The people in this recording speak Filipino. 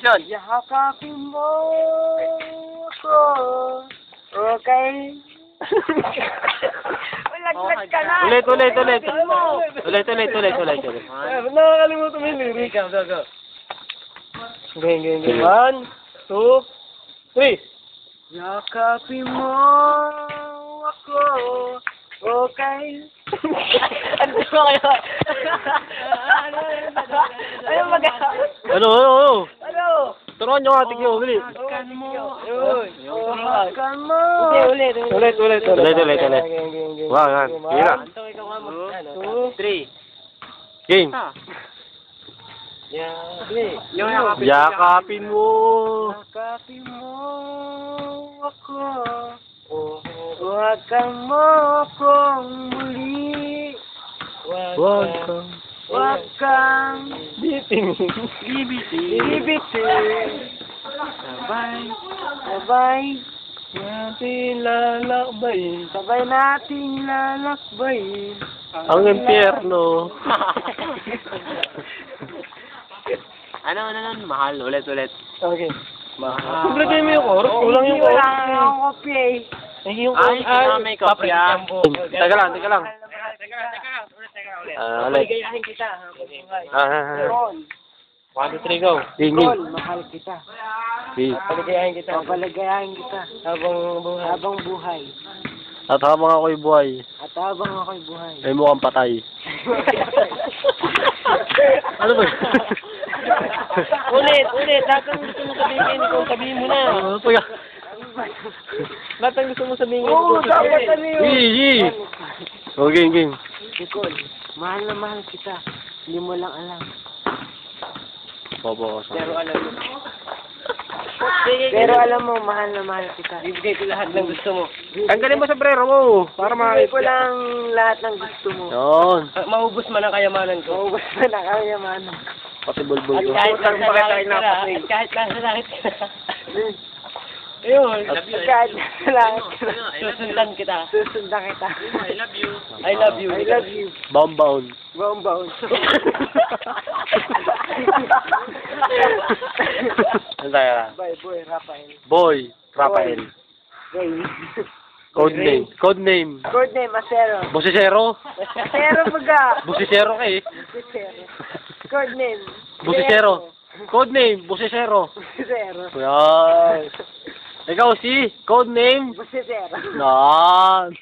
Action! Yakapin mo ko. Okay? Ulaglag ka na. Ulit. Yakapin mo. Ulit. Nakakalimutan mo yung lyric. Go. Game. 1, 2, 3. Yakapin mo ako. Okay? Ano ba kayo? Ano magawa? Ano? Ano? Turuan nyo nga, tigyo, ulit. Hawakan mo. Hawakan mo. Ulit. Wow, Hira. 2, 3. Game. Yakapin mo. Yakapin mo ako. Hawakan mo akong muli. Huwag kang bibitin. Sabay natin lalakbayin. Ang impyerno. Ano, mahal. Ulit. Okay. Mahal. Kumplete mo yung chorus. Kulang yung chorus. Wala akong kopya eh. May kopya. Teka lang. Teka lang. Ulit. Paligayahin kita. 1, 2, 3, go. Tol, mahal kita. Paligayahin kita. Habang buhay. At habang ako'y buhay, ay mukhang patay. Ano ba? Ulit. Lahat ng gusto mo sabihin, ikaw sabihin mo na. Lahat ng gusto mo sabihin, ikaw sabihin. Easy. O, game. Nicole, mahal na mahal kita. Hindi mo lang alam. Bobo ko. Pero alam mo, mahal na mahal kita. Bibigay ko lahat ng gusto mo. Tanggalin mo sa brero mo. Para Bibigay ko lang lahat ng gusto mo. Yun. Maubos man ang kayamanan ko. Pati bulbul ko. Kahit nasa langit ka na. Ayun. Kahit nasa langit ka na. Susundan kita. I love you. Bound. Ano tayo? Boy, Rafael. Code name. Acero. Busisero? Acero baga. Busisero ka eh. Code name. Busisero. Code name, Busisero. Acero. Yan. Ikaw si code name? Busisero. Yan.